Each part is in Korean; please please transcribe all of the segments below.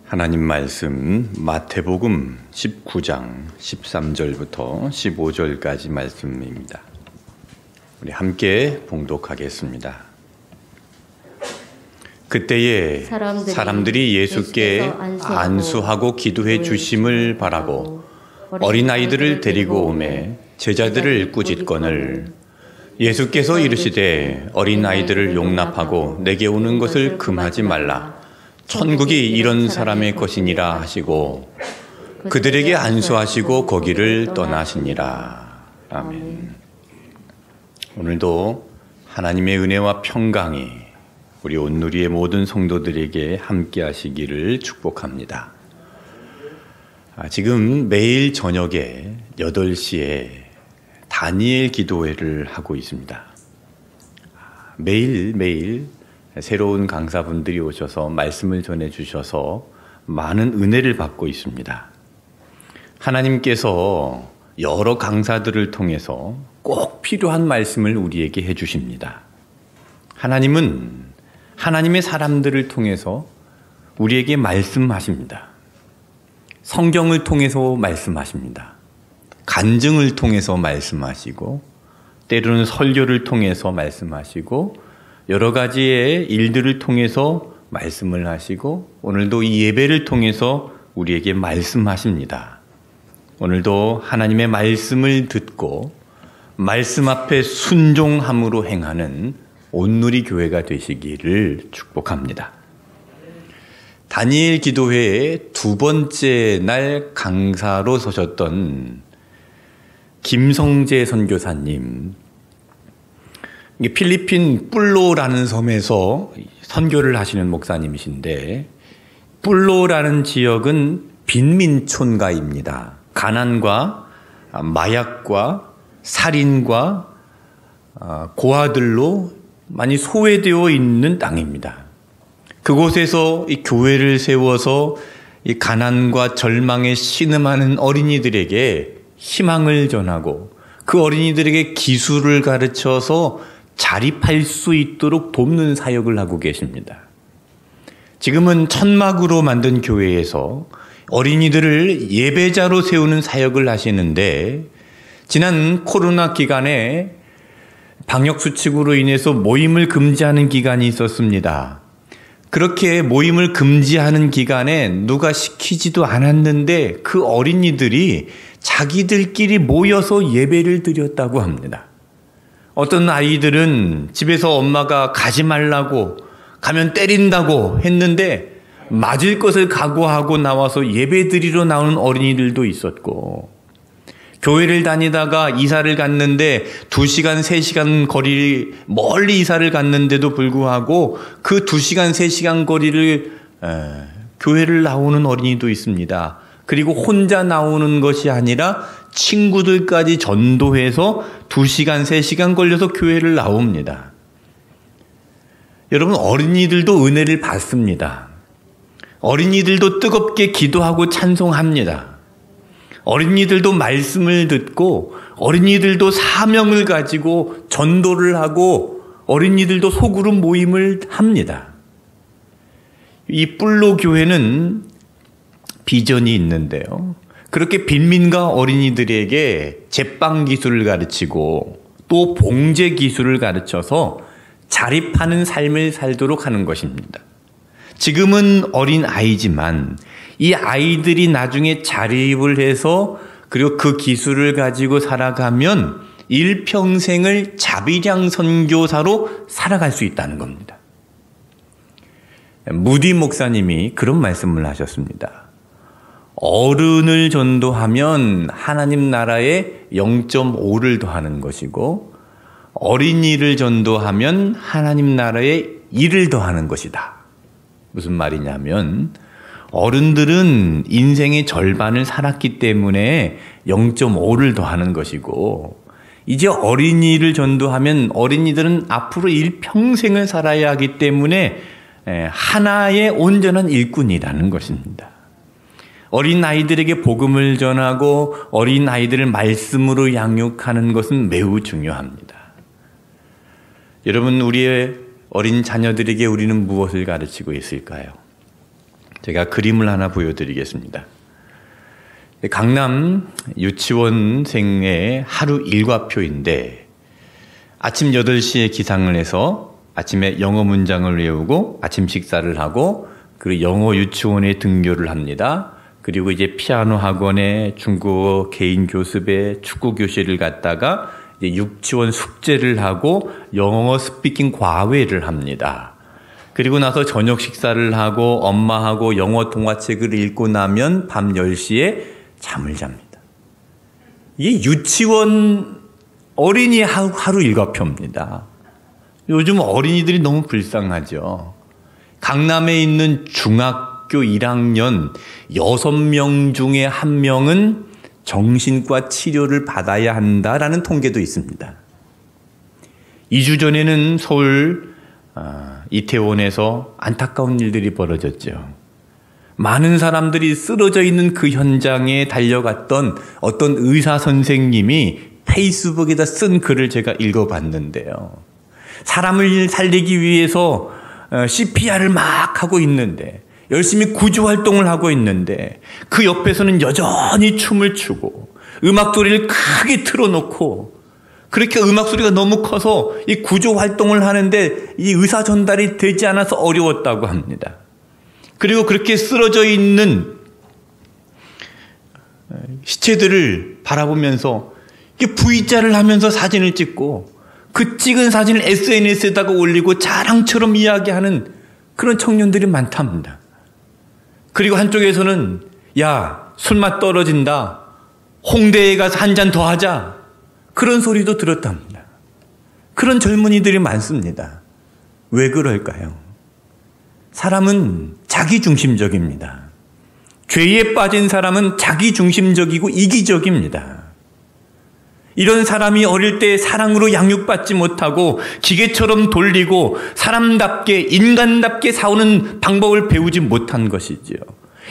하나님 말씀 마태복음 19장 13절부터 15절까지 말씀입니다. 우리 함께 봉독하겠습니다. 그때에 사람들이 예수께 안수하고 기도해 주심을 바라고 어린아이들을 데리고 오매 제자들을 꾸짖거늘 예수께서 이르시되 어린아이들을 용납하고 내게 오는 것을 금하지 말라. 천국이 이런 사람의 것이니라 하시고 그들에게 안수하시고 거기를 떠나시니라. 아멘. 오늘도 하나님의 은혜와 평강이 우리 온누리의 모든 성도들에게 함께 하시기를 축복합니다. 지금 매일 저녁에 8시에 다니엘 기도회를 하고 있습니다. 매일 새로운 강사분들이 오셔서 말씀을 전해주셔서 많은 은혜를 받고 있습니다. 하나님께서 여러 강사들을 통해서 꼭 필요한 말씀을 우리에게 해주십니다. 하나님은 하나님의 사람들을 통해서 우리에게 말씀하십니다. 성경을 통해서 말씀하십니다. 간증을 통해서 말씀하시고 때로는 설교를 통해서 말씀하시고 여러 가지의 일들을 통해서 말씀을 하시고 오늘도 이 예배를 통해서 우리에게 말씀하십니다. 오늘도 하나님의 말씀을 듣고 말씀 앞에 순종함으로 행하는 온누리 교회가 되시기를 축복합니다. 다니엘 기도회의 2번째 날 강사로 서셨던 김성재 선교사님, 필리핀 뿔로라는 섬에서 선교를 하시는 목사님이신데 뿔로라는 지역은 빈민촌가입니다. 가난과 마약과 살인과 고아들로 많이 소외되어 있는 땅입니다. 그곳에서 이 교회를 세워서 이 가난과 절망에 신음하는 어린이들에게 희망을 전하고 그 어린이들에게 기술을 가르쳐서 자립할 수 있도록 돕는 사역을 하고 계십니다. 지금은 천막으로 만든 교회에서 어린이들을 예배자로 세우는 사역을 하시는데 지난 코로나 기간에 방역수칙으로 인해서 모임을 금지하는 기간이 있었습니다. 그렇게 모임을 금지하는 기간에 누가 시키지도 않았는데 그 어린이들이 자기들끼리 모여서 예배를 드렸다고 합니다. 어떤 아이들은 집에서 엄마가 가지 말라고 가면 때린다고 했는데 맞을 것을 각오하고 나와서 예배 드리러 나오는 어린이들도 있었고 교회를 다니다가 이사를 갔는데 2시간, 3시간 거리 멀리 이사를 갔는데도 불구하고 그 2시간, 3시간 거리를 교회를 나오는 어린이도 있습니다. 그리고 혼자 나오는 것이 아니라 친구들까지 전도해서 2시간, 3시간 걸려서 교회를 나옵니다. 여러분, 어린이들도 은혜를 받습니다. 어린이들도 뜨겁게 기도하고 찬송합니다. 어린이들도 말씀을 듣고 어린이들도 사명을 가지고 전도를 하고 어린이들도 소그룹 모임을 합니다. 이 뿔로 교회는 비전이 있는데요. 그렇게 빈민가 어린이들에게 제빵 기술을 가르치고 또 봉제 기술을 가르쳐서 자립하는 삶을 살도록 하는 것입니다. 지금은 어린 아이지만 이 아이들이 나중에 자립을 해서 그리고 그 기술을 가지고 살아가면 일평생을 자비량 선교사로 살아갈 수 있다는 겁니다. 무디 목사님이 그런 말씀을 하셨습니다. 어른을 전도하면 하나님 나라에 0.5를 더하는 것이고 어린이를 전도하면 하나님 나라에 1을 더하는 것이다. 무슨 말이냐면 어른들은 인생의 절반을 살았기 때문에 0.5를 더하는 것이고 이제 어린이를 전도하면 어린이들은 앞으로 일평생을 살아야 하기 때문에 하나의 온전한 일꾼이라는 것입니다. 어린 아이들에게 복음을 전하고 어린 아이들을 말씀으로 양육하는 것은 매우 중요합니다. 여러분, 우리의 어린 자녀들에게 우리는 무엇을 가르치고 있을까요? 제가 그림을 하나 보여드리겠습니다. 강남 유치원생의 하루 일과표인데 아침 8시에 기상을 해서 아침에 영어 문장을 외우고 아침 식사를 하고 그리고 영어 유치원에 등교를 합니다. 그리고 이제 피아노 학원에 중국어 개인 교습에 축구 교실을 갔다가 이제 유치원 숙제를 하고 영어 스피킹 과외를 합니다. 그리고 나서 저녁 식사를 하고 엄마하고 영어 동화책을 읽고 나면 밤 10시에 잠을 잡니다. 이게 유치원 어린이 하루 일과표입니다. 요즘 어린이들이 너무 불쌍하죠. 강남에 있는 중학교 1학년 6명 중에 1명은 정신과 치료를 받아야 한다라는 통계도 있습니다. 2주 전에는 서울 이태원에서 안타까운 일들이 벌어졌죠. 많은 사람들이 쓰러져 있는 그 현장에 달려갔던 어떤 의사 선생님이 페이스북에다 쓴 글을 제가 읽어봤는데요. 사람을 살리기 위해서 CPR을 막 하고 있는데 열심히 구조활동을 하고 있는데 그 옆에서는 여전히 춤을 추고 음악 소리를 크게 틀어놓고 그렇게 음악 소리가 너무 커서 이 구조활동을 하는데 이 의사 전달이 되지 않아서 어려웠다고 합니다. 그리고 그렇게 쓰러져 있는 시체들을 바라보면서 V자를 하면서 사진을 찍고 그 찍은 사진을 SNS에다가 올리고 자랑처럼 이야기하는 그런 청년들이 많답니다. 그리고 한쪽에서는 야, 술맛 떨어진다. 홍대에 가서 한 잔 더 하자. 그런 소리도 들었답니다. 그런 젊은이들이 많습니다. 왜 그럴까요? 사람은 자기중심적입니다. 죄에 빠진 사람은 자기중심적이고 이기적입니다. 이런 사람이 어릴 때 사랑으로 양육받지 못하고 기계처럼 돌리고 사람답게 인간답게 싸우는 방법을 배우지 못한 것이지요.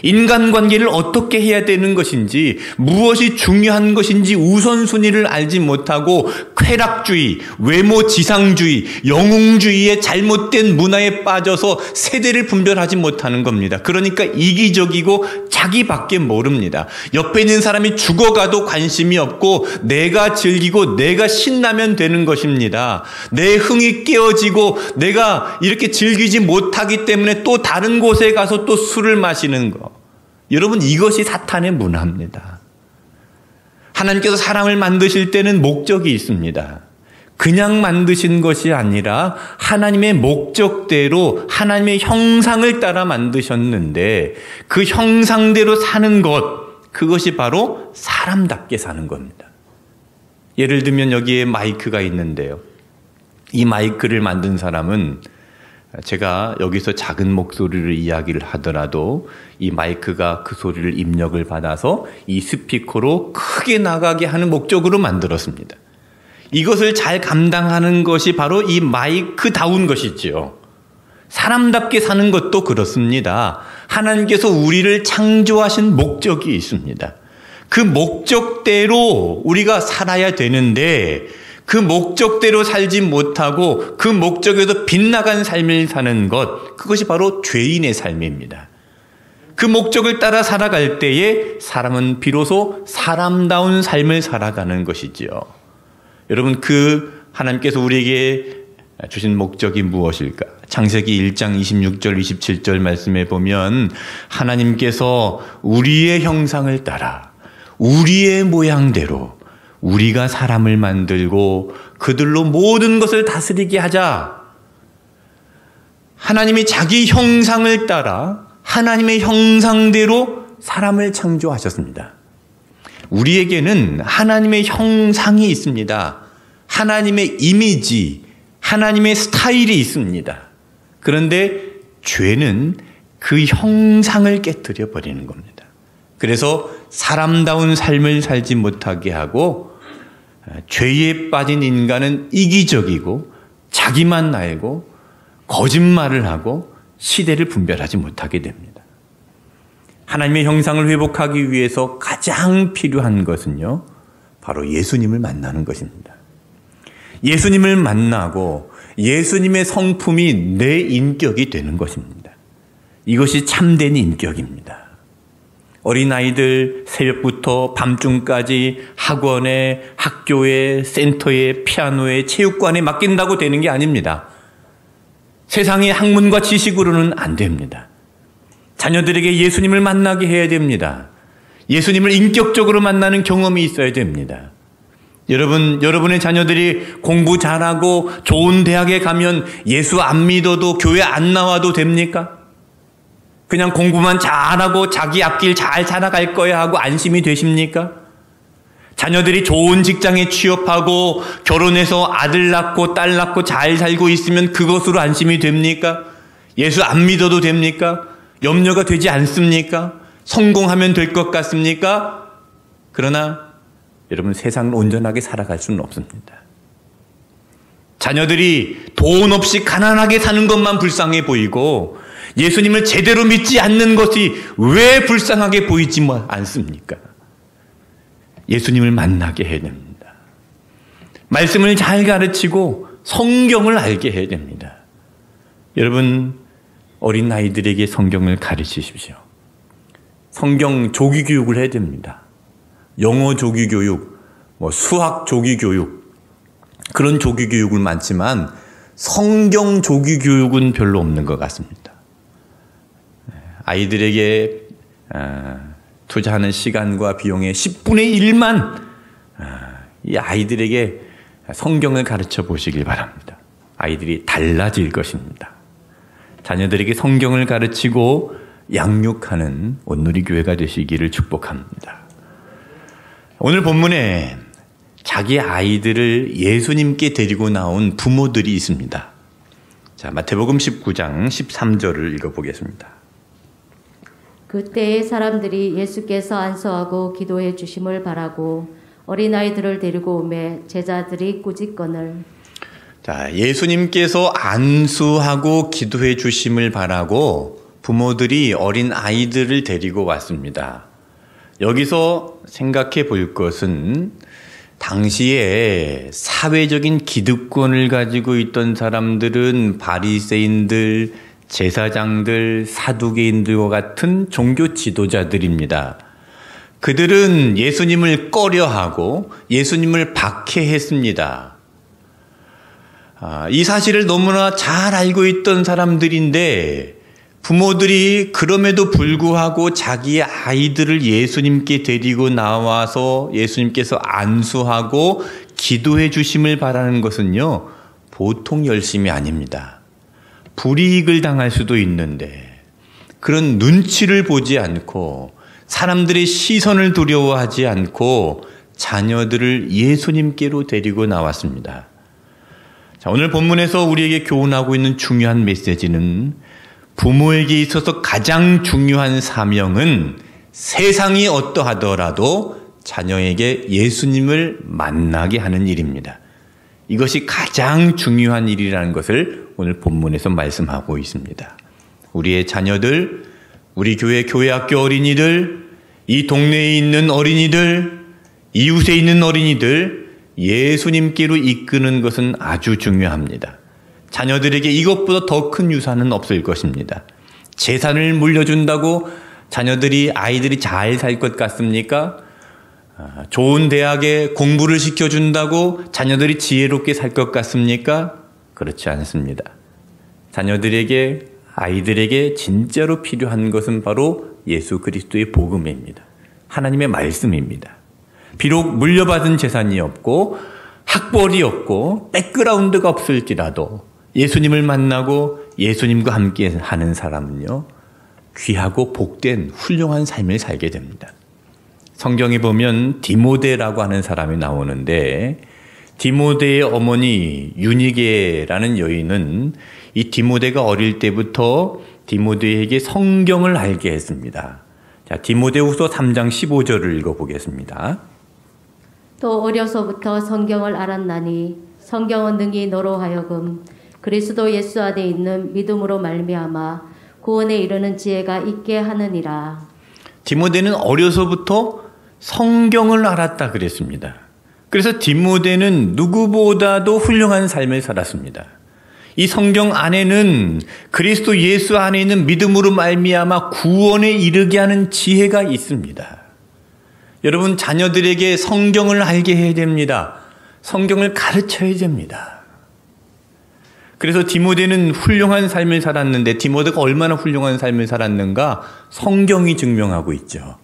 인간관계를 어떻게 해야 되는 것인지 무엇이 중요한 것인지 우선순위를 알지 못하고 쾌락주의, 외모지상주의, 영웅주의의 잘못된 문화에 빠져서 세대를 분별하지 못하는 겁니다. 그러니까 이기적이고 자기밖에 모릅니다. 옆에 있는 사람이 죽어가도 관심이 없고 내가 즐기고 내가 신나면 되는 것입니다. 내 흥이 깨어지고 내가 이렇게 즐기지 못하기 때문에 또 다른 곳에 가서 또 술을 마시는 거. 여러분, 이것이 사탄의 문화입니다. 하나님께서 사람을 만드실 때는 목적이 있습니다. 그냥 만드신 것이 아니라 하나님의 목적대로 하나님의 형상을 따라 만드셨는데 그 형상대로 사는 것, 그것이 바로 사람답게 사는 겁니다. 예를 들면 여기에 마이크가 있는데요. 이 마이크를 만든 사람은 제가 여기서 작은 목소리를 이야기를 하더라도 이 마이크가 그 소리를 입력을 받아서 이 스피커로 크게 나가게 하는 목적으로 만들었습니다. 이것을 잘 감당하는 것이 바로 이 마이크다운 것이지요. 사람답게 사는 것도 그렇습니다. 하나님께서 우리를 창조하신 목적이 있습니다. 그 목적대로 우리가 살아야 되는데 그 목적대로 살지 못하고 그 목적에서 빗나간 삶을 사는 것, 그것이 바로 죄인의 삶입니다. 그 목적을 따라 살아갈 때에 사람은 비로소 사람다운 삶을 살아가는 것이지요. 여러분, 그 하나님께서 우리에게 주신 목적이 무엇일까? 창세기 1장 26절 27절 말씀에 보면 하나님께서 우리의 형상을 따라 우리의 모양대로 우리가 사람을 만들고 그들로 모든 것을 다스리게 하자. 하나님이 자기 형상을 따라 하나님의 형상대로 사람을 창조하셨습니다. 우리에게는 하나님의 형상이 있습니다. 하나님의 이미지, 하나님의 스타일이 있습니다. 그런데 죄는 그 형상을 깨뜨려 버리는 겁니다. 그래서 사람다운 삶을 살지 못하게 하고 죄에 빠진 인간은 이기적이고 자기만 알고 거짓말을 하고 시대를 분별하지 못하게 됩니다. 하나님의 형상을 회복하기 위해서 가장 필요한 것은요, 바로 예수님을 만나는 것입니다. 예수님을 만나고 예수님의 성품이 내 인격이 되는 것입니다. 이것이 참된 인격입니다. 어린아이들 새벽부터 밤중까지 학원에, 학교에, 센터에, 피아노에, 체육관에 맡긴다고 되는 게 아닙니다. 세상의 학문과 지식으로는 안 됩니다. 자녀들에게 예수님을 만나게 해야 됩니다. 예수님을 인격적으로 만나는 경험이 있어야 됩니다. 여러분의 자녀들이 공부 잘하고 좋은 대학에 가면 예수 안 믿어도 교회 안 나와도 됩니까? 그냥 공부만 잘하고 자기 앞길 잘 살아갈 거야 하고 안심이 되십니까? 자녀들이 좋은 직장에 취업하고 결혼해서 아들 낳고 딸 낳고 잘 살고 있으면 그것으로 안심이 됩니까? 예수 안 믿어도 됩니까? 염려가 되지 않습니까? 성공하면 될 것 같습니까? 그러나 여러분, 세상을 온전하게 살아갈 수는 없습니다. 자녀들이 돈 없이 가난하게 사는 것만 불쌍해 보이고 예수님을 제대로 믿지 않는 것이 왜 불쌍하게 보이지 않습니까? 예수님을 만나게 해야 됩니다. 말씀을 잘 가르치고 성경을 알게 해야 됩니다. 여러분, 어린 아이들에게 성경을 가르치십시오. 성경 조기 교육을 해야 됩니다. 영어 조기 교육, 수학 조기 교육, 그런 조기 교육은 많지만 성경 조기 교육은 별로 없는 것 같습니다. 아이들에게 투자하는 시간과 비용의 10분의 1만 이 아이들에게 성경을 가르쳐 보시길 바랍니다. 아이들이 달라질 것입니다. 자녀들에게 성경을 가르치고 양육하는 온누리교회가 되시기를 축복합니다. 오늘 본문에 자기 아이들을 예수님께 데리고 나온 부모들이 있습니다. 자, 마태복음 19장 13절을 읽어보겠습니다. 그때에 사람들이 예수께서 안수하고 기도해 주심을 바라고 어린아이들을 데리고 오매 제자들이 꾸짖거늘. 자, 예수님께서 안수하고 기도해 주심을 바라고 부모들이 어린 아이들을 데리고 왔습니다. 여기서 생각해 볼 것은 당시에 사회적인 기득권을 가지고 있던 사람들은 바리새인들, 제사장들, 사두개인들과 같은 종교 지도자들입니다. 그들은 예수님을 꺼려하고 예수님을 박해했습니다. 이 사실을 너무나 잘 알고 있던 사람들인데 부모들이 그럼에도 불구하고 자기의 아이들을 예수님께 데리고 나와서 예수님께서 안수하고 기도해 주심을 바라는 것은요, 보통 열심이 아닙니다. 불이익을 당할 수도 있는데 그런 눈치를 보지 않고 사람들의 시선을 두려워하지 않고 자녀들을 예수님께로 데리고 나왔습니다. 자, 오늘 본문에서 우리에게 교훈하고 있는 중요한 메시지는 부모에게 있어서 가장 중요한 사명은 세상이 어떠하더라도 자녀에게 예수님을 만나게 하는 일입니다. 이것이 가장 중요한 일이라는 것을 오늘 본문에서 말씀하고 있습니다. 우리의 자녀들, 우리 교회 학교 어린이들, 이 동네에 있는 어린이들, 이웃에 있는 어린이들, 예수님께로 이끄는 것은 아주 중요합니다. 자녀들에게 이것보다 더 큰 유산은 없을 것입니다. 재산을 물려준다고 아이들이 잘 살 것 같습니까? 좋은 대학에 공부를 시켜준다고 자녀들이 지혜롭게 살 것 같습니까? 그렇지 않습니다. 아이들에게 진짜로 필요한 것은 바로 예수 그리스도의 복음입니다. 하나님의 말씀입니다. 비록 물려받은 재산이 없고 학벌이 없고 백그라운드가 없을지라도 예수님을 만나고 예수님과 함께 하는 사람은요, 귀하고 복된 훌륭한 삶을 살게 됩니다. 성경에 보면 디모데라고 하는 사람이 나오는데 디모데의 어머니 유니게라는 여인은 이 디모데가 어릴 때부터 디모데에게 성경을 알게 했습니다. 자, 디모데후서 3장 15절을 읽어보겠습니다. 또 어려서부터 성경을 알았나니 성경은 능히 너로 하여금 그리스도 예수 안에 있는 믿음으로 말미암아 구원에 이르는 지혜가 있게 하느니라. 디모데는 어려서부터 성경을 알았다 그랬습니다. 그래서 디모데는 누구보다도 훌륭한 삶을 살았습니다. 이 성경 안에는 그리스도 예수 안에 있는 믿음으로 말미암아 구원에 이르게 하는 지혜가 있습니다. 여러분, 자녀들에게 성경을 알게 해야 됩니다. 성경을 가르쳐야 됩니다. 그래서 디모데는 훌륭한 삶을 살았는데, 디모데가 얼마나 훌륭한 삶을 살았는가 성경이 증명하고 있죠.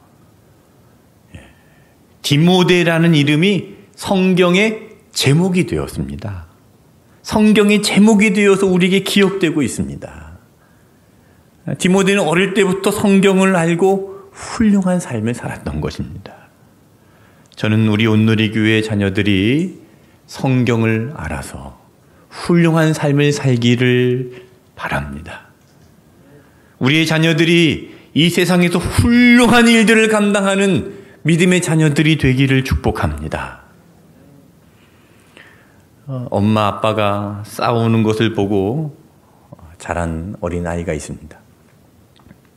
디모데라는 이름이 성경의 제목이 되었습니다. 성경의 제목이 되어서 우리에게 기억되고 있습니다. 디모데는 어릴 때부터 성경을 알고 훌륭한 삶을 살았던 것입니다. 저는 우리 온누리교회 자녀들이 성경을 알아서 훌륭한 삶을 살기를 바랍니다. 우리의 자녀들이 이 세상에서 훌륭한 일들을 감당하는 믿음의 자녀들이 되기를 축복합니다. 엄마 아빠가 싸우는 것을 보고 자란 어린아이가 있습니다.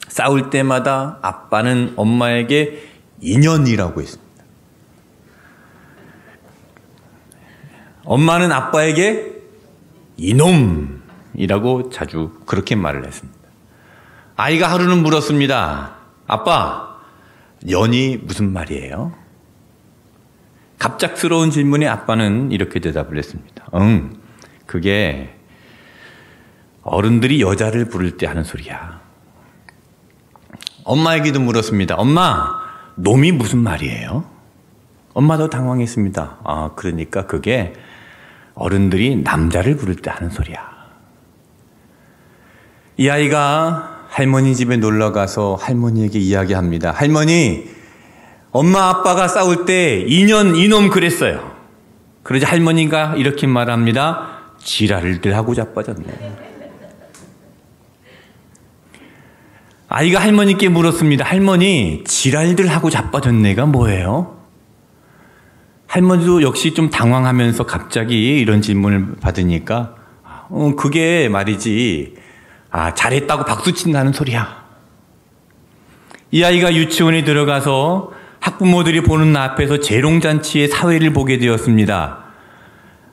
싸울 때마다 아빠는 엄마에게 인연이라고 했습니다. 엄마는 아빠에게 이놈이라고 자주 그렇게 말을 했습니다. 아이가 하루는 물었습니다. 아빠, 연이 무슨 말이에요? 갑작스러운 질문에 아빠는 이렇게 대답을 했습니다. 그게 어른들이 여자를 부를 때 하는 소리야. 엄마에게도 물었습니다. 엄마, 놈이 무슨 말이에요? 엄마도 당황했습니다. 그러니까 그게 어른들이 남자를 부를 때 하는 소리야. 이 아이가 할머니 집에 놀러 가서 할머니에게 이야기합니다. 할머니, 엄마 아빠가 싸울 때 이놈 그랬어요. 그러자 할머니가 이렇게 말합니다. 지랄들 하고 자빠졌네. 아이가 할머니께 물었습니다. 할머니, 지랄들 하고 자빠졌네가 뭐예요? 할머니도 역시 좀 당황하면서 갑자기 이런 질문을 받으니까 그게 말이지, 잘했다고 박수친다는 소리야. 이 아이가 유치원에 들어가서 학부모들이 보는 앞에서 재롱잔치의 사회를 보게 되었습니다.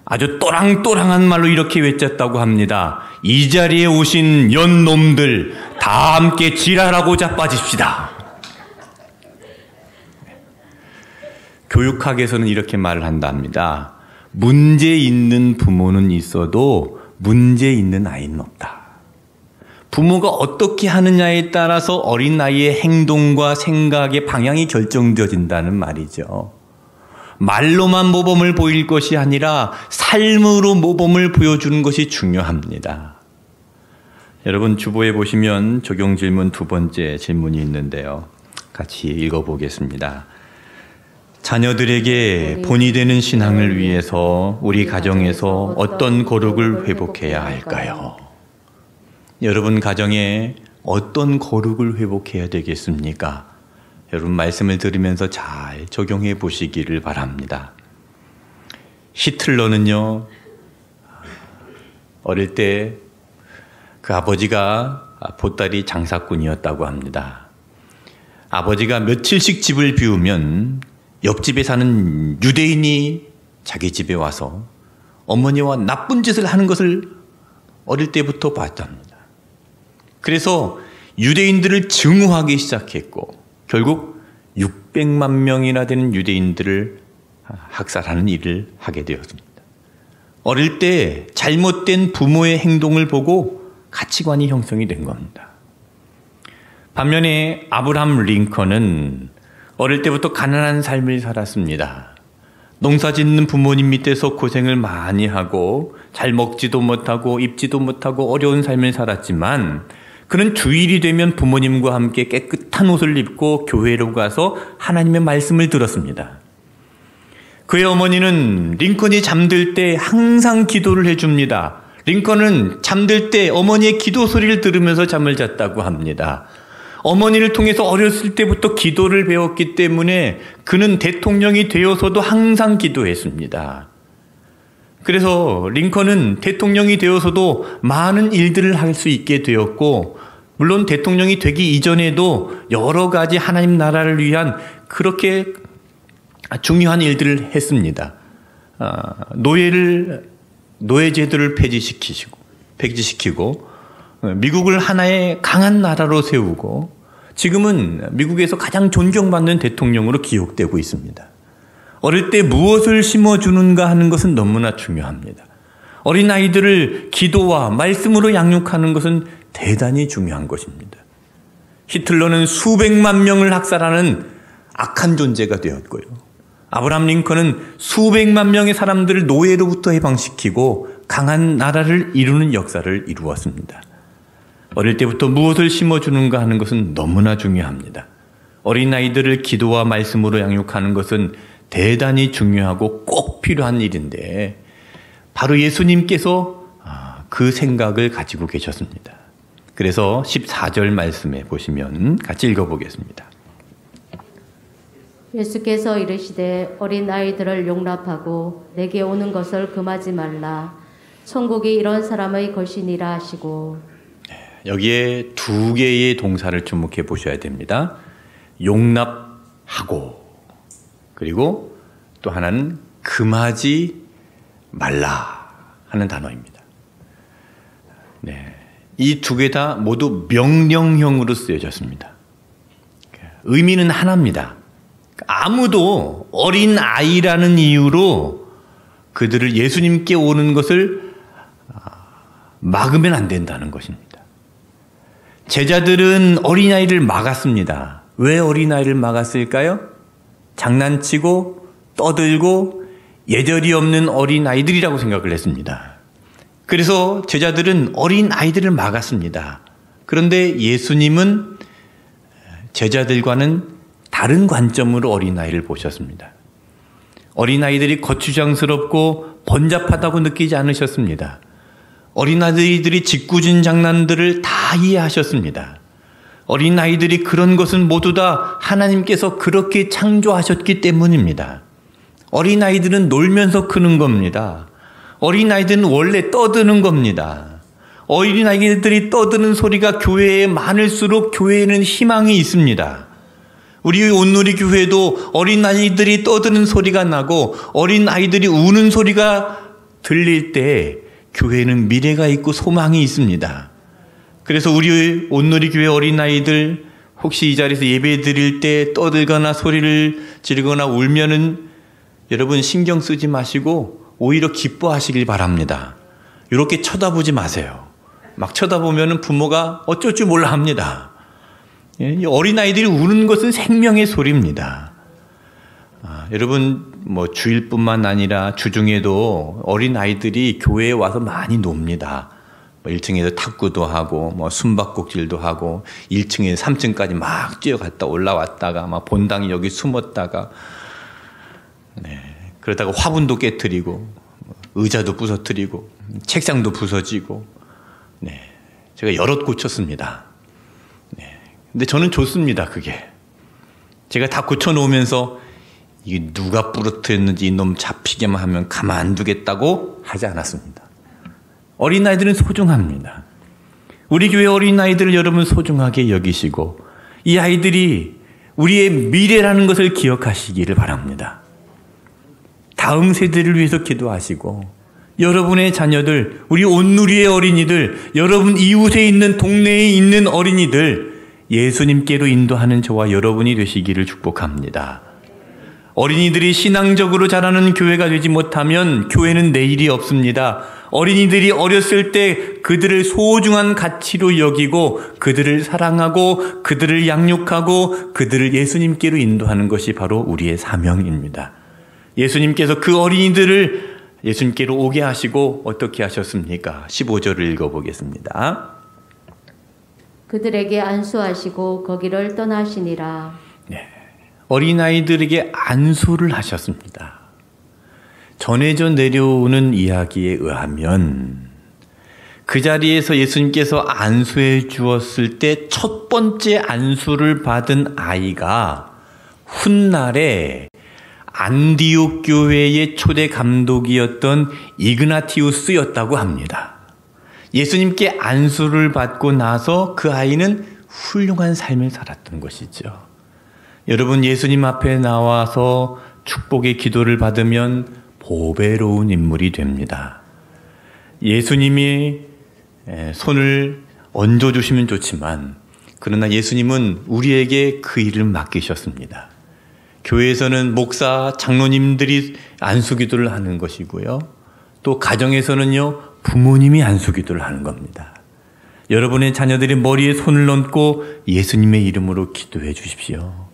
아주 또랑또랑한 말로 이렇게 외쳤다고 합니다. 이 자리에 오신 연놈들 다 함께 지랄하고 자빠집시다. 교육학에서는 이렇게 말을 한답니다. 문제 있는 부모는 있어도 문제 있는 아이는 없다. 부모가 어떻게 하느냐에 따라서 어린아이의 행동과 생각의 방향이 결정되어진다는 말이죠. 말로만 모범을 보일 것이 아니라 삶으로 모범을 보여주는 것이 중요합니다. 여러분, 주보에 보시면 적용 질문 두 번째 질문이 있는데요. 같이 읽어보겠습니다. 자녀들에게 본이 되는 신앙을 위해서 우리 가정에서 어떤 거룩을 회복해야 할까요? 여러분 가정에 어떤 거룩을 회복해야 되겠습니까? 여러분 말씀을 들으면서 잘 적용해 보시기를 바랍니다. 히틀러는요, 어릴 때 그 아버지가 보따리 장사꾼이었다고 합니다. 아버지가 며칠씩 집을 비우면 옆집에 사는 유대인이 자기 집에 와서 어머니와 나쁜 짓을 하는 것을 어릴 때부터 봤답니다. 그래서 유대인들을 증오하기 시작했고 결국 600만 명이나 되는 유대인들을 학살하는 일을 하게 되었습니다. 어릴 때 잘못된 부모의 행동을 보고 가치관이 형성이 된 겁니다. 반면에 아브라함 링컨은 어릴 때부터 가난한 삶을 살았습니다. 농사 짓는 부모님 밑에서 고생을 많이 하고 잘 먹지도 못하고 입지도 못하고 어려운 삶을 살았지만 그는 주일이 되면 부모님과 함께 깨끗한 옷을 입고 교회로 가서 하나님의 말씀을 들었습니다. 그의 어머니는 링컨이 잠들 때 항상 기도를 해줍니다. 링컨은 잠들 때 어머니의 기도 소리를 들으면서 잠을 잤다고 합니다. 어머니를 통해서 어렸을 때부터 기도를 배웠기 때문에 그는 대통령이 되어서도 항상 기도했습니다. 그래서 링컨은 대통령이 되어서도 많은 일들을 할 수 있게 되었고, 물론 대통령이 되기 이전에도 여러 가지 하나님 나라를 위한 그렇게 중요한 일들을 했습니다. 노예제도를 폐지시키고 미국을 하나의 강한 나라로 세우고 지금은 미국에서 가장 존경받는 대통령으로 기억되고 있습니다. 어릴 때 무엇을 심어주는가 하는 것은 너무나 중요합니다. 어린아이들을 기도와 말씀으로 양육하는 것은 대단히 중요한 것입니다. 히틀러는 수백만 명을 학살하는 악한 존재가 되었고요. 아브라함 링컨은 수백만 명의 사람들을 노예로부터 해방시키고 강한 나라를 이루는 역사를 이루었습니다. 어릴 때부터 무엇을 심어주는가 하는 것은 너무나 중요합니다. 어린아이들을 기도와 말씀으로 양육하는 것은 대단히 중요하고 꼭 필요한 일인데 바로 예수님께서 그 생각을 가지고 계셨습니다. 그래서 14절 말씀에 보시면 같이 읽어보겠습니다. 예수께서 이르시되 어린 아이들을 용납하고 내게 오는 것을 금하지 말라. 천국이 이런 사람의 것이니라 하시고. 여기에 두 개의 동사를 주목해 보셔야 됩니다. 용납하고 그리고 또 하나는 금하지 말라 하는 단어입니다. 네, 이 두 개 다 모두 명령형으로 쓰여졌습니다. 의미는 하나입니다. 아무도 어린 아이라는 이유로 그들을 예수님께 오는 것을 막으면 안 된다는 것입니다. 제자들은 어린아이를 막았습니다. 왜 어린아이를 막았을까요? 장난치고 떠들고 예절이 없는 어린아이들이라고 생각을 했습니다. 그래서 제자들은 어린아이들을 막았습니다. 그런데 예수님은 제자들과는 다른 관점으로 어린아이를 보셨습니다. 어린아이들이 거추장스럽고 번잡하다고 느끼지 않으셨습니다. 어린아이들이 짓궂은 장난들을 다 이해하셨습니다. 어린아이들이 그런 것은 모두 다 하나님께서 그렇게 창조하셨기 때문입니다. 어린아이들은 놀면서 크는 겁니다. 어린아이들은 원래 떠드는 겁니다. 어린아이들이 떠드는 소리가 교회에 많을수록 교회에는 희망이 있습니다. 우리 온누리 교회도 어린아이들이 떠드는 소리가 나고 어린아이들이 우는 소리가 들릴 때 교회는 미래가 있고 소망이 있습니다. 그래서 우리 온누리 교회 어린아이들 혹시 이 자리에서 예배 드릴 때 떠들거나 소리를 지르거나 울면은 여러분 신경 쓰지 마시고 오히려 기뻐하시길 바랍니다. 이렇게 쳐다보지 마세요. 막 쳐다보면은 부모가 어쩔 줄 몰라 합니다. 어린아이들이 우는 것은 생명의 소리입니다. 여러분 주일뿐만 아니라 주중에도 어린아이들이 교회에 와서 많이 놉니다. 1층에서 탁구도 하고 숨바꼭질도 하고 1층에서 3층까지 막 뛰어갔다 올라왔다가 막 본당이 여기 숨었다가 그러다가 화분도 깨트리고 의자도 부서뜨리고 책상도 부서지고 제가 여럿 고쳤습니다. 근데 저는 좋습니다. 그게 제가 다 고쳐놓으면서 이게 누가 부러뜨렸는지 이놈 잡히게만 하면 가만 안 두겠다고 하지 않았습니다. 어린아이들은 소중합니다. 우리 교회 어린아이들을 여러분 소중하게 여기시고 이 아이들이 우리의 미래라는 것을 기억하시기를 바랍니다. 다음 세대를 위해서 기도하시고 여러분의 자녀들, 우리 온누리의 어린이들, 여러분 이웃에 있는 동네에 있는 어린이들 예수님께로 인도하는 저와 여러분이 되시기를 축복합니다. 어린이들이 신앙적으로 자라는 교회가 되지 못하면 교회는 내일이 없습니다. 어린이들이 어렸을 때 그들을 소중한 가치로 여기고 그들을 사랑하고 그들을 양육하고 그들을 예수님께로 인도하는 것이 바로 우리의 사명입니다. 예수님께서 그 어린이들을 예수님께로 오게 하시고 어떻게 하셨습니까? 15절을 읽어보겠습니다. 그들에게 안수하시고 거기를 떠나시니라. 어린아이들에게 안수를 하셨습니다. 전해져 내려오는 이야기에 의하면 그 자리에서 예수님께서 안수해 주었을 때 첫 번째 안수를 받은 아이가 훗날에 안디옥 교회의 초대 감독이었던 이그나티우스였다고 합니다. 예수님께 안수를 받고 나서 그 아이는 훌륭한 삶을 살았던 것이죠. 여러분 예수님 앞에 나와서 축복의 기도를 받으면 보배로운 인물이 됩니다. 예수님이 손을 얹어주시면 좋지만 그러나 예수님은 우리에게 그 일을 맡기셨습니다. 교회에서는 목사, 장로님들이 안수기도를 하는 것이고요. 또 가정에서는요, 부모님이 안수기도를 하는 겁니다. 여러분의 자녀들이 머리에 손을 얹고 예수님의 이름으로 기도해 주십시오.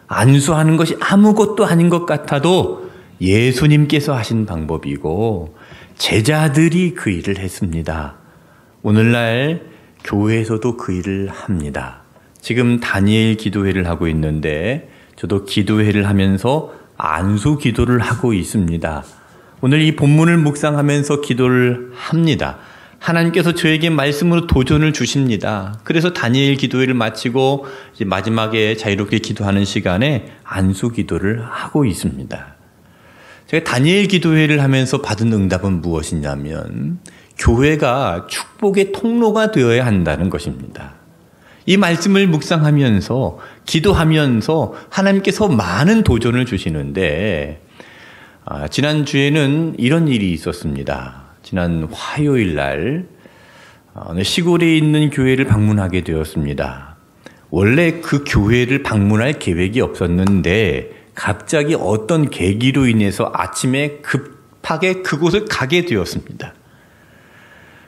안수하는 것이 아무것도 아닌 것 같아도 예수님께서 하신 방법이고 제자들이 그 일을 했습니다. 오늘날 교회에서도 그 일을 합니다. 지금 다니엘 기도회를 하고 있는데 저도 기도회를 하면서 안수 기도를 하고 있습니다. 오늘 이 본문을 묵상하면서 기도를 합니다. 하나님께서 저에게 말씀으로 도전을 주십니다. 그래서 다니엘 기도회를 마치고 이제 마지막에 자유롭게 기도하는 시간에 안수 기도를 하고 있습니다. 제가 다니엘 기도회를 하면서 받은 응답은 무엇이냐면 교회가 축복의 통로가 되어야 한다는 것입니다. 이 말씀을 묵상하면서 기도하면서 하나님께서 많은 도전을 주시는데 지난주에는 이런 일이 있었습니다. 지난 화요일 날 시골에 있는 교회를 방문하게 되었습니다. 원래 그 교회를 방문할 계획이 없었는데 갑자기 어떤 계기로 인해서 아침에 급하게 그곳을 가게 되었습니다.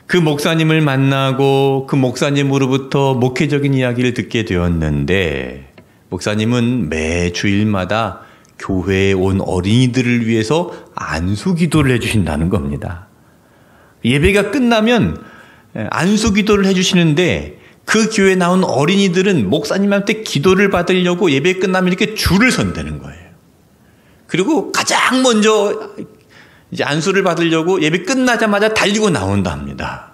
그 목사님을 만나고 그 목사님으로부터 목회적인 이야기를 듣게 되었는데 목사님은 매 주일마다 교회에 온 어린이들을 위해서 안수 기도를 해주신다는 겁니다. 예배가 끝나면 안수 기도를 해주시는데 그 교회에 나온 어린이들은 목사님한테 기도를 받으려고 예배 끝나면 이렇게 줄을 선다는 거예요. 그리고 가장 먼저 이제 안수를 받으려고 예배 끝나자마자 달리고 나온다 합니다.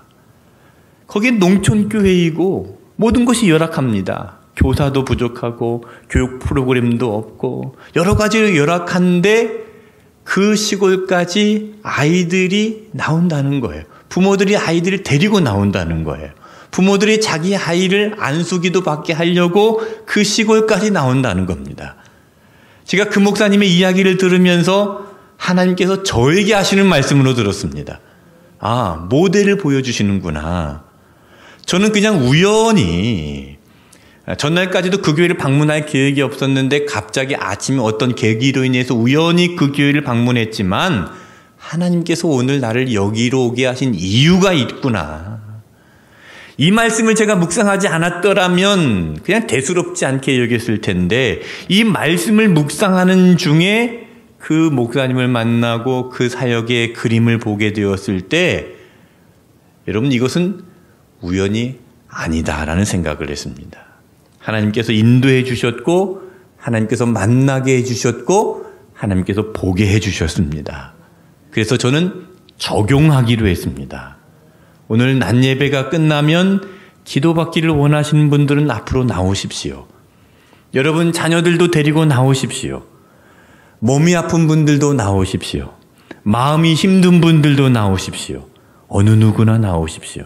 거긴 농촌교회이고 모든 것이 열악합니다. 교사도 부족하고 교육 프로그램도 없고 여러 가지로 열악한데 그 시골까지 아이들이 나온다는 거예요. 부모들이 아이들을 데리고 나온다는 거예요. 부모들이 자기 아이를 안수기도 받게 하려고 그 시골까지 나온다는 겁니다. 제가 그 목사님의 이야기를 들으면서 하나님께서 저에게 하시는 말씀으로 들었습니다. 아, 모델을 보여주시는구나. 저는 그냥 우연히 전날까지도 그 교회를 방문할 계획이 없었는데 갑자기 아침에 어떤 계기로 인해서 우연히 그 교회를 방문했지만 하나님께서 오늘 나를 여기로 오게 하신 이유가 있구나. 이 말씀을 제가 묵상하지 않았더라면 그냥 대수롭지 않게 여겼을 텐데 이 말씀을 묵상하는 중에 그 목사님을 만나고 그 사역의 그림을 보게 되었을 때 여러분 이것은 우연이 아니다라는 생각을 했습니다. 하나님께서 인도해 주셨고 하나님께서 만나게 해 주셨고 하나님께서 보게 해 주셨습니다. 그래서 저는 적용하기로 했습니다. 오늘 낮 예배가 끝나면 기도받기를 원하시는 분들은 앞으로 나오십시오. 여러분 자녀들도 데리고 나오십시오. 몸이 아픈 분들도 나오십시오. 마음이 힘든 분들도 나오십시오. 어느 누구나 나오십시오.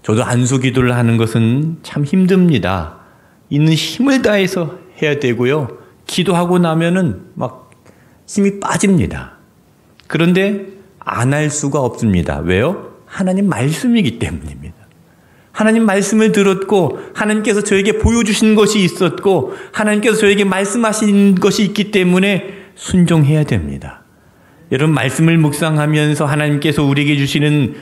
저도 안수 기도를 하는 것은 참 힘듭니다. 있는 힘을 다해서 해야 되고요. 기도하고 나면은 막 힘이 빠집니다. 그런데 안 할 수가 없습니다. 왜요? 하나님 말씀이기 때문입니다. 하나님 말씀을 들었고 하나님께서 저에게 보여주신 것이 있었고 하나님께서 저에게 말씀하신 것이 있기 때문에 순종해야 됩니다. 여러분 말씀을 묵상하면서 하나님께서 우리에게 주시는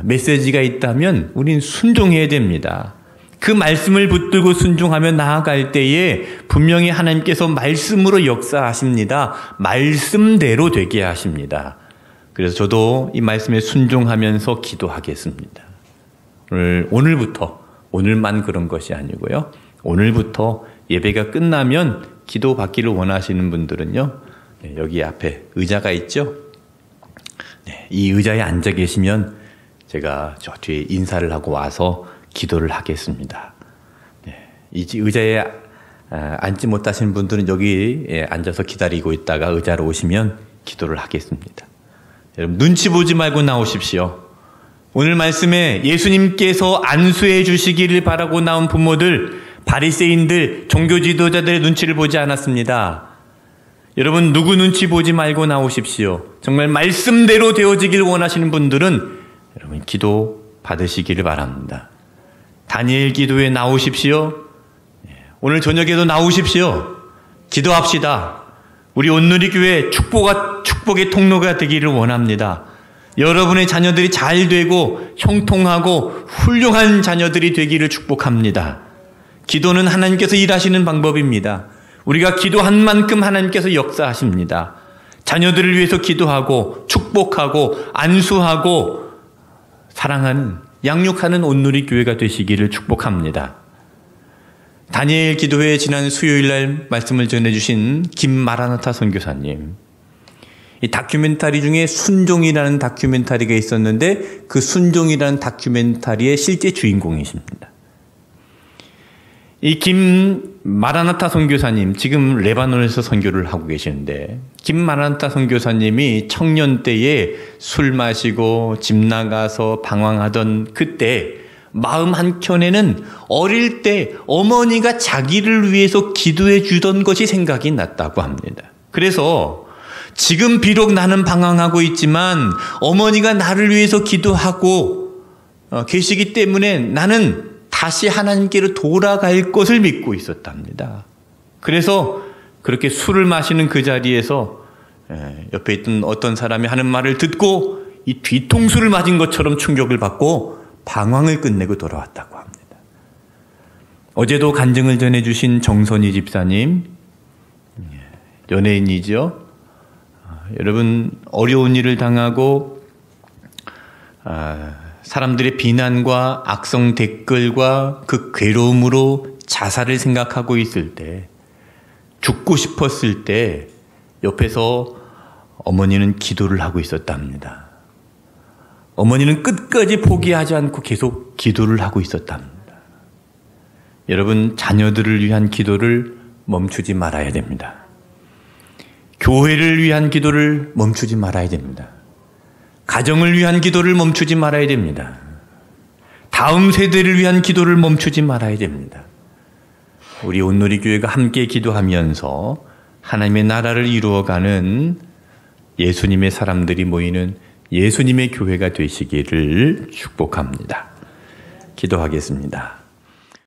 메시지가 있다면 우린 순종해야 됩니다. 그 말씀을 붙들고 순종하며 나아갈 때에 분명히 하나님께서 말씀으로 역사하십니다. 말씀대로 되게 하십니다. 그래서 저도 이 말씀에 순종하면서 기도하겠습니다. 오늘부터, 오늘만 그런 것이 아니고요. 오늘부터 예배가 끝나면 기도 받기를 원하시는 분들은요. 여기 앞에 의자가 있죠. 이 의자에 앉아 계시면 제가 저 뒤에 인사를 하고 와서 기도를 하겠습니다. 이 의자에 앉지 못하시는 분들은 여기 앉아서 기다리고 있다가 의자로 오시면 기도를 하겠습니다. 여러분 눈치 보지 말고 나오십시오. 오늘 말씀에 예수님께서 안수해 주시기를 바라고 나온 부모들, 바리새인들, 종교 지도자들의 눈치를 보지 않았습니다. 여러분 누구 눈치 보지 말고 나오십시오. 정말 말씀대로 되어지길 원하시는 분들은 여러분 기도 받으시기를 바랍니다. 다니엘 기도에 나오십시오. 오늘 저녁에도 나오십시오. 기도합시다. 우리 온누리교회 축복의 통로가 되기를 원합니다. 여러분의 자녀들이 잘 되고 형통하고 훌륭한 자녀들이 되기를 축복합니다. 기도는 하나님께서 일하시는 방법입니다. 우리가 기도한 만큼 하나님께서 역사하십니다. 자녀들을 위해서 기도하고 축복하고 안수하고 사랑하는 양육하는 온누리교회가 되시기를 축복합니다. 다니엘 기도회에 지난 수요일날 말씀을 전해주신 김마라나타 선교사님, 이 다큐멘터리 중에 순종이라는 다큐멘터리가 있었는데 그 순종이라는 다큐멘터리의 실제 주인공이십니다. 이 김마라나타 선교사님, 지금 레바논에서 선교를 하고 계시는데, 김마라나타 선교사님이 청년 때에 술 마시고 집 나가서 방황하던 그때 마음 한켠에는 어릴 때 어머니가 자기를 위해서 기도해 주던 것이 생각이 났다고 합니다. 그래서 지금 비록 나는 방황하고 있지만 어머니가 나를 위해서 기도하고 계시기 때문에 나는 다시 하나님께로 돌아갈 것을 믿고 있었답니다. 그래서 그렇게 술을 마시는 그 자리에서 옆에 있던 어떤 사람이 하는 말을 듣고 이 뒤통수를 맞은 것처럼 충격을 받고 방황을 끝내고 돌아왔다고 합니다. 어제도 간증을 전해주신 정선희 집사님, 연예인이죠. 여러분, 어려운 일을 당하고 사람들의 비난과 악성 댓글과 그 괴로움으로 자살을 생각하고 있을 때, 죽고 싶었을 때 옆에서 어머니는 기도를 하고 있었답니다. 어머니는 끝까지 포기하지 않고 계속 기도를 하고 있었답니다. 여러분, 자녀들을 위한 기도를 멈추지 말아야 됩니다. 교회를 위한 기도를 멈추지 말아야 됩니다. 가정을 위한 기도를 멈추지 말아야 됩니다. 다음 세대를 위한 기도를 멈추지 말아야 됩니다. 우리 온누리교회가 함께 기도하면서 하나님의 나라를 이루어가는 예수님의 사람들이 모이는 예수님의 교회가 되시기를 축복합니다. 기도하겠습니다.